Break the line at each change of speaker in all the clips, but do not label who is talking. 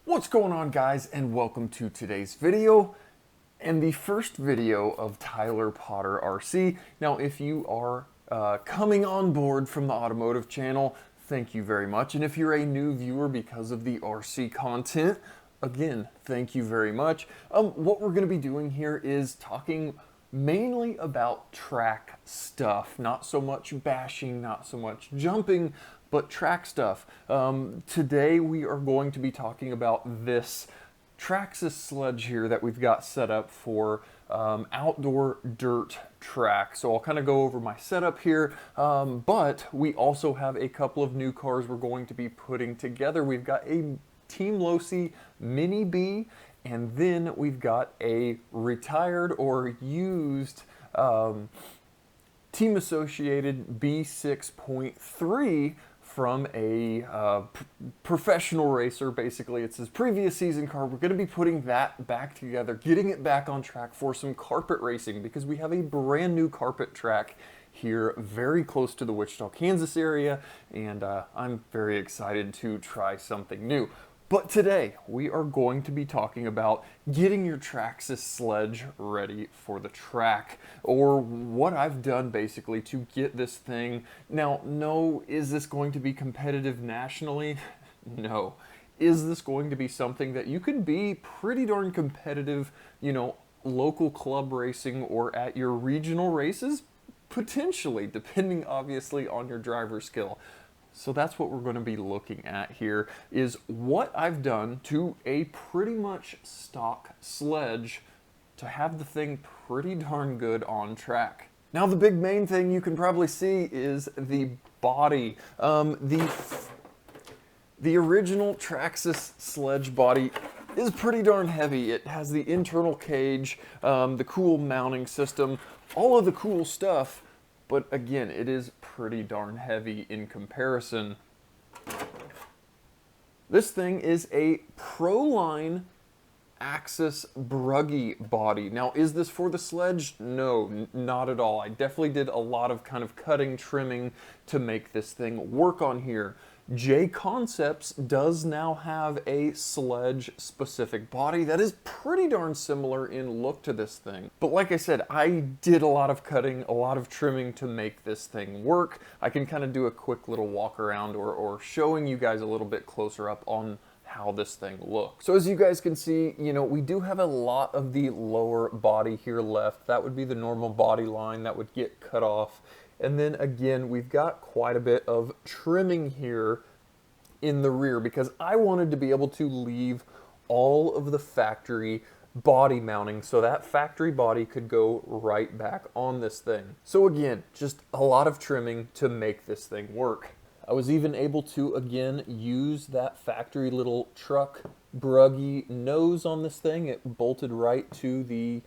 What's going on, guys, and welcome to today's video and the first video of Tyler Potter RC. Now, if you are coming on board from the automotive channel, thank you very much. And if you're a new viewer because of the RC content, again, thank you very much. What we're going to be doing here is talking mainly about track stuff, not so much bashing, not so much jumping, but track stuff. Today we are going to be talking about this Traxxas Sledge here that we've got set up for outdoor dirt track. So I'll kind of go over my setup here, but we also have a couple of new cars we're going to be putting together. We've got a Team Losi Mini B, and then we've got a retired or used Team Associated B6.3 from a professional racer. Basically, it's his previous season car. We're going to be putting that back together, getting it back on track for some carpet racing, because we have a brand new carpet track here very close to the Wichita, Kansas area, and I'm very excited to try something new. But today, we are going to be talking about getting your Traxxas Sledge ready for the track, or what I've done basically to get this thing. Now, no, is this going to be competitive nationally? No. Is this going to be something that you could be pretty darn competitive, you know, local club racing or at your regional races? Potentially, depending obviously on your driver skill. So that's what we're going to be looking at here, is what I've done to a pretty much stock sledge to have the thing pretty darn good on track. Now, the big main thing you can probably see is the body. The original Traxxas Sledge body is pretty darn heavy. It has the internal cage, the cool mounting system, all of the cool stuff. But again, it is pretty darn heavy in comparison. This thing is a Proline Axis Bruggy body. Now, is this for the sledge? No, not at all. I definitely did a lot of kind of cutting, trimming to make this thing work on here. J Concepts does now have a sledge specific body that is pretty darn similar in look to this thing. But like I said, I did a lot of cutting, a lot of trimming to make this thing work. I can kind of do a quick little walk around or showing you guys a little bit closer up on how this thing looks. So as you guys can see, you know, we do have a lot of the lower body here left. That would be the normal body line that would get cut off. And then again, we've got quite a bit of trimming here in the rear, because I wanted to be able to leave all of the factory body mounting so that factory body could go right back on this thing. So again, just a lot of trimming to make this thing work. I was even able to, again, use that factory little truck bruggy nose on this thing. It bolted right to the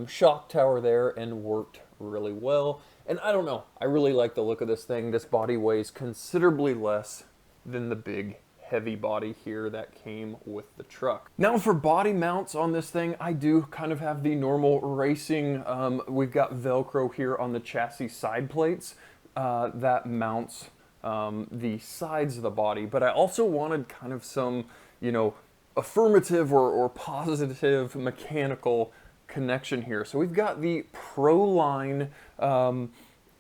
shock tower there and worked really well. And I don't know, I really like the look of this thing. This body weighs considerably less than the big heavy body here that came with the truck. Now, for body mounts on this thing, I do kind of have the normal racing. We've got Velcro here on the chassis side plates that mounts the sides of the body. But I also wanted kind of some, you know, affirmative or positive mechanical connection here. So we've got the Proline,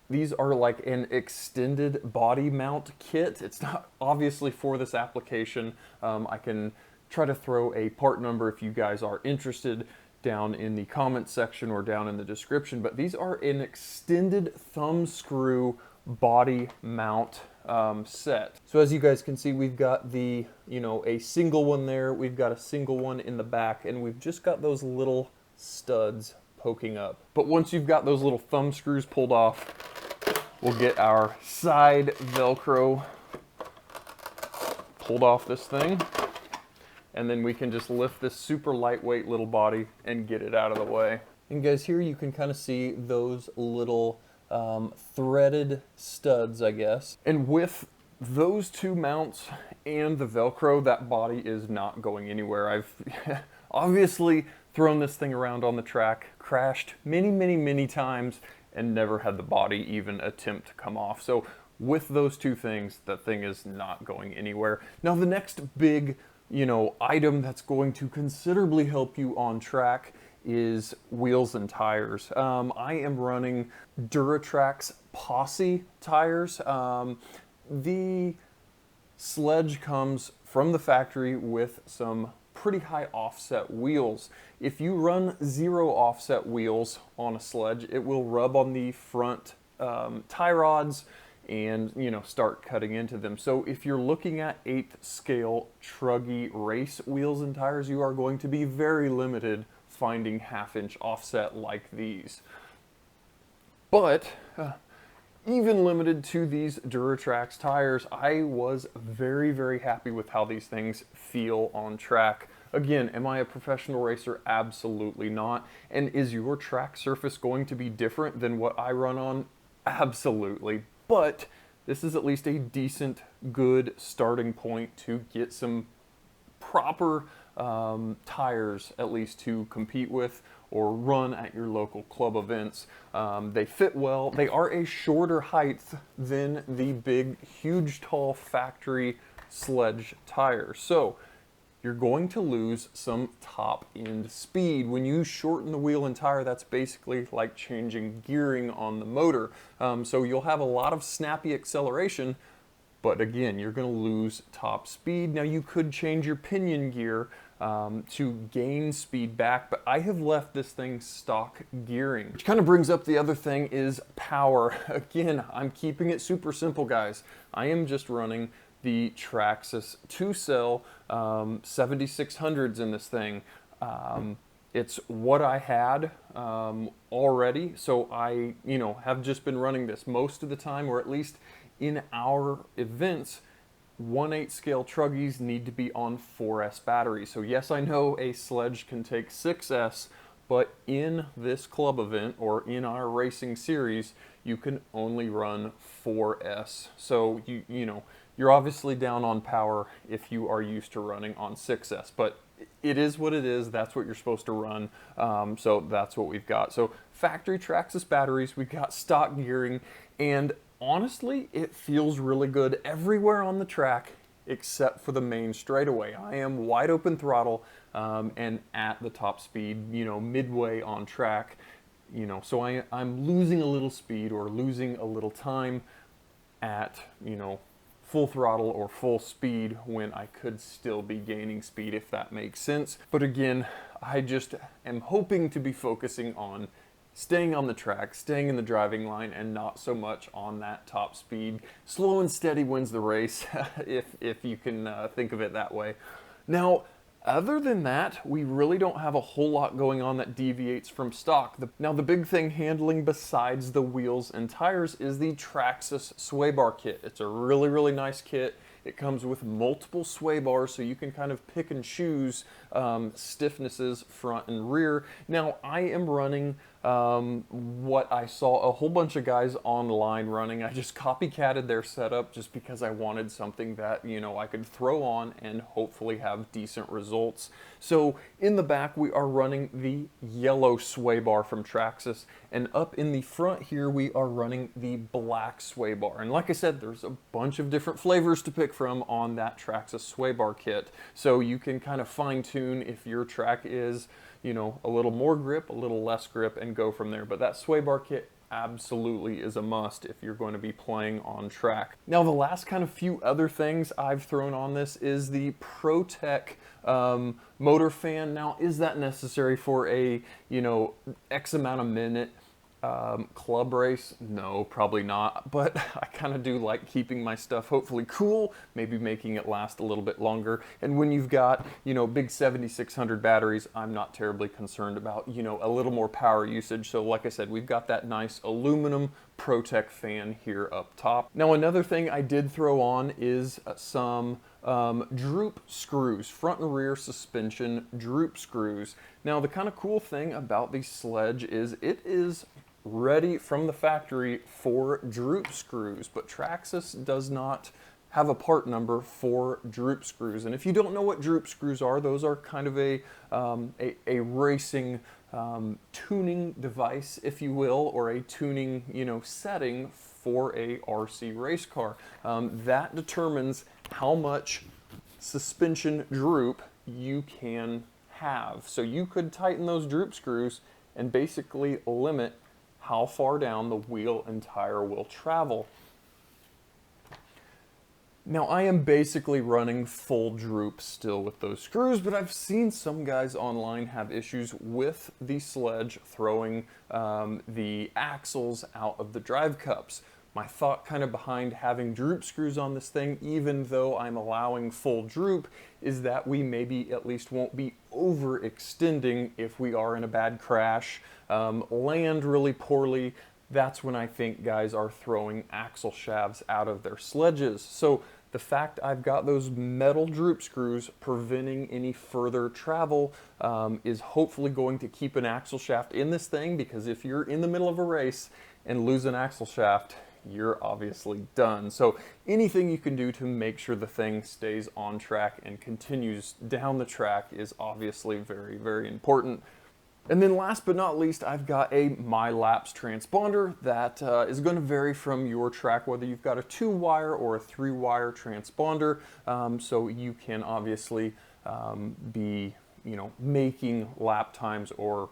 these are like an extended body mount kit. It's not obviously for this application. I can try to throw a part number if you guys are interested down in the comment section or down in the description, but these are an extended thumb screw body mount set. So as you guys can see, we've got the, you know, a single one there, we've got a single one in the back, and we've just got those little studs poking up. But once you've got those little thumb screws pulled off, we'll get our side Velcro pulled off this thing, and then we can just lift this super lightweight little body and get it out of the way. And guys, here you can kind of see those little threaded studs, I guess. And with those two mounts and the Velcro, that body is not going anywhere. I've obviously thrown this thing around on the track, crashed many times, and never had the body even attempt to come off. So with those two things, that thing is not going anywhere. Now, the next big item that's going to considerably help you on track is wheels and tires. I am running Traxxas Posse tires. The Sledge comes from the factory with some pretty high offset wheels. If you run 0 offset wheels on a Sledge, it will rub on the front tie rods and start cutting into them. So if you're looking at 8th scale truggy race wheels and tires, you are going to be very limited finding 1/2 inch offset like these. But even limited to these Duratrax tires, I was very, very happy with how these things feel on track. Again, am I a professional racer? Absolutely not. And is your track surface going to be different than what I run on? Absolutely. But this is at least a decent, good starting point to get some proper tires, at least to compete with or run at your local club events. They fit well. They are a shorter height than the big, huge, tall factory Sledge tires. So you're going to lose some top end speed. When you shorten the wheel and tire, that's basically like changing gearing on the motor. So you'll have a lot of snappy acceleration, but again, you're going to lose top speed. Now you could change your pinion gear to gain speed back, but I have left this thing stock gearing. Which kind of brings up the other thing is power. Again, I'm keeping it super simple, guys. I am just running the Traxxas 2-cell 7600s in this thing. It's what I had already, so I have just been running this most of the time, or at least in our events. 1/8 scale truggies need to be on 4S batteries. So yes, I know a Sledge can take 6S, but in this club event or in our racing series, you can only run 4S. So you're obviously down on power if you are used to running on 6S, but it is what it is. That's what you're supposed to run. So that's what we've got. So factory Traxxas batteries, we've got stock gearing, and honestly, it feels really good everywhere on the track except for the main straightaway. I am wide open throttle and at the top speed, midway on track. So I'm losing a little speed or losing a little time at, full throttle or full speed when I could still be gaining speed, if that makes sense. But again, I just am hoping to be focusing on staying on the track, staying in the driving line, and not so much on that top speed. Slow and steady wins the race, if you can think of it that way. Now, other than that, we really don't have a whole lot going on that deviates from stock. Now, the big thing handling besides the wheels and tires is the Traxxas sway bar kit. It's a really, really nice kit. It comes with multiple sway bars, so you can kind of pick and choose stiffnesses front and rear. Now, I am running what I saw a whole bunch of guys online running. I just copycatted their setup just because I wanted something that, I could throw on and hopefully have decent results. So in the back, we are running the yellow sway bar from Traxxas, and up in the front here, we are running the black sway bar. And like I said, there's a bunch of different flavors to pick from on that Traxxas sway bar kit. So you can kind of fine tune if your track is, a little more grip, a little less grip, and go from there. But that sway bar kit absolutely is a must if you're going to be playing on track. Now, the last kind of few other things I've thrown on this is the ProTech motor fan. Now, is that necessary for a, X amount of minute club race? No, probably not, but I kind of do like keeping my stuff hopefully cool, maybe making it last a little bit longer. And when you've got, big 7600 batteries, I'm not terribly concerned about, a little more power usage. So like I said, we've got that nice aluminum ProTech fan here up top. Now, another thing I did throw on is some Droop screws, front and rear suspension Droop screws. Now, the kind of cool thing about the Sledge is it is ready from the factory for Droop screws, but Traxxas does not have a part number for Droop screws. And if you don't know what Droop screws are, those are kind of a racing tuning device, if you will, or a tuning setting for a RC race car. That determines how much suspension droop you can have. So you could tighten those droop screws and basically limit how far down the wheel and tire will travel. Now I am basically running full droop still with those screws, but I've seen some guys online have issues with the Sledge throwing the axles out of the drive cups. My thought kind of behind having droop screws on this thing, even though I'm allowing full droop, is that we maybe at least won't be overextending if we are in a bad crash, land really poorly. That's when I think guys are throwing axle shafts out of their sledges. So the fact I've got those metal droop screws preventing any further travel is hopefully going to keep an axle shaft in this thing, because if you're in the middle of a race and lose an axle shaft, you're obviously done. So anything you can do to make sure the thing stays on track and continues down the track is obviously very, very important. And then last but not least, I've got a MyLapse transponder that is going to vary from your track, whether you've got a 2-wire or a 3-wire transponder. So you can obviously be making lap times or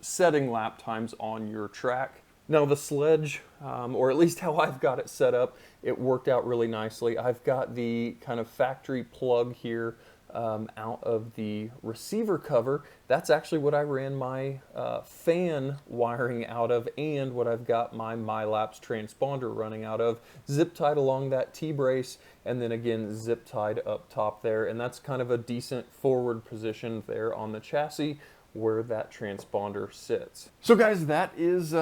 setting lap times on your track. Now the Sledge, or at least how I've got it set up, it worked out really nicely. I've got the kind of factory plug here out of the receiver cover. That's actually what I ran my fan wiring out of, and what I've got my MyLapse transponder running out of, zip tied along that T-brace, and then again zip tied up top there. And that's kind of a decent forward position there on the chassis where that transponder sits. So guys, that is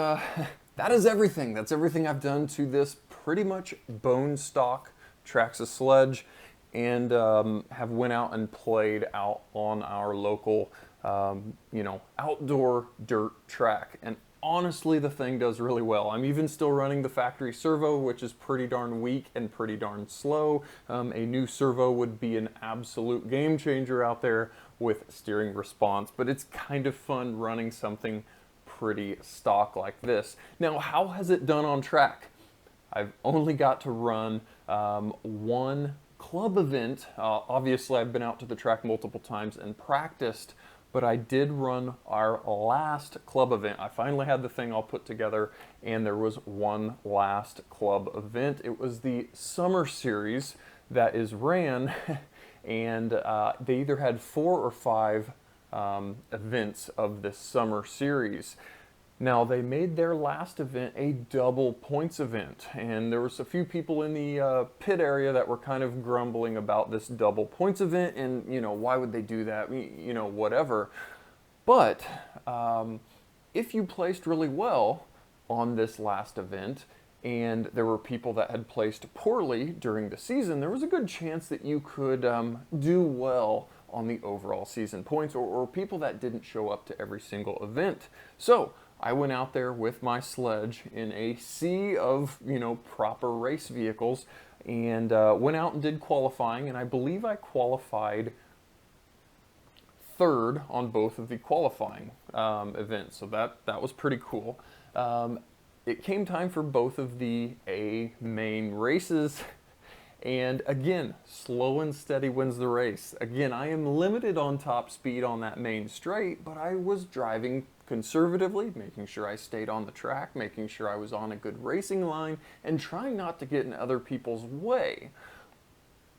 everything. That's everything I've done to this pretty much bone stock Traxxas Sledge, and have went out and played out on our local outdoor dirt track. And honestly, the thing does really well. I'm even still running the factory servo, which is pretty darn weak and pretty darn slow. A new servo would be an absolute game changer out there with steering response, but it's kind of fun running something pretty stock like this. Now, how has it done on track? I've only got to run one club event. Obviously, I've been out to the track multiple times and practiced, but I did run our last club event. I finally had the thing all put together, and there was one last club event. It was the summer series that is ran, and they either had 4 or 5 events of this summer series. Now, they made their last event a double points event, and there was a few people in the pit area that were kind of grumbling about this double points event, and why would they do that, whatever. But if you placed really well on this last event, and there were people that had placed poorly during the season, there was a good chance that you could do well on the overall season points, or people that didn't show up to every single event. So I went out there with my Sledge in a sea of, proper race vehicles, and went out and did qualifying, and I believe I qualified 3rd on both of the qualifying events, so that was pretty cool. It came time for both of the A main races, and again, slow and steady wins the race. Again, I am limited on top speed on that main straight, but I was driving conservatively, making sure I stayed on the track, making sure I was on a good racing line, and trying not to get in other people's way.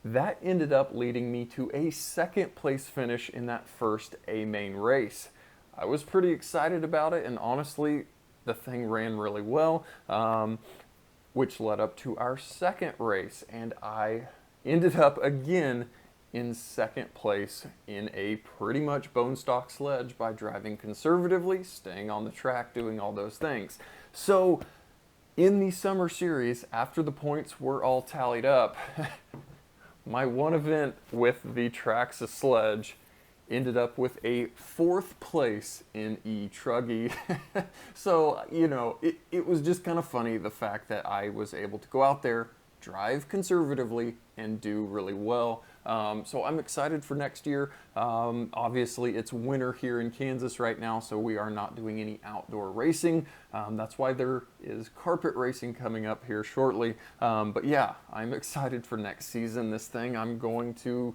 That ended up leading me to a 2nd place finish in that first A main race. I was pretty excited about it, and honestly, the thing ran really well, which led up to our 2nd race, and I ended up again in 2nd place in a pretty much bone stock Sledge by driving conservatively, staying on the track, doing all those things. So in the summer series, after the points were all tallied up, my one event with the Traxxas Sledge ended up with a 4th place in E-Truggy. So, it was just kind of funny, the fact that I was able to go out there, drive conservatively, and do really well. So I'm excited for next year. Obviously, it's winter here in Kansas right now, so we are not doing any outdoor racing. That's why there is carpet racing coming up here shortly. But yeah, I'm excited for next season. This thing, I'm going to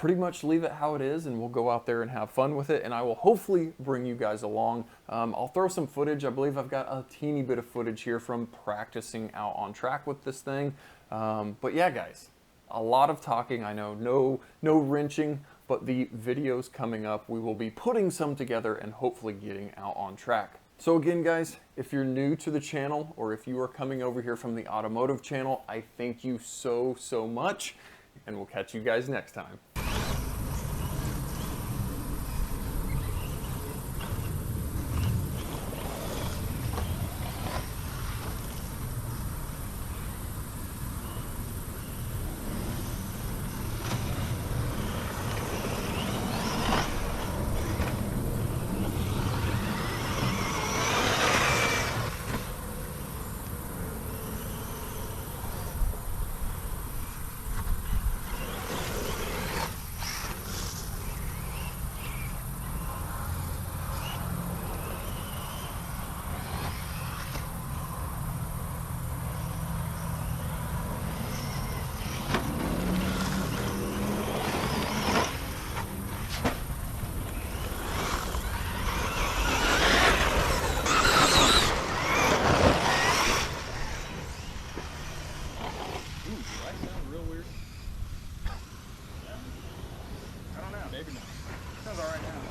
pretty much leave it how it is, and we'll go out there and have fun with it, and I will hopefully bring you guys along. I'll throw some footage. I believe I've got a teeny bit of footage here from practicing out on track with this thing. But yeah, guys, a lot of talking. I know, no wrenching, but the videos coming up, we will be putting some together and hopefully getting out on track. So again, guys, if you're new to the channel, or if you are coming over here from the automotive channel, I thank you so much, and we'll catch you guys next time.
Maybe not. Sounds alright now.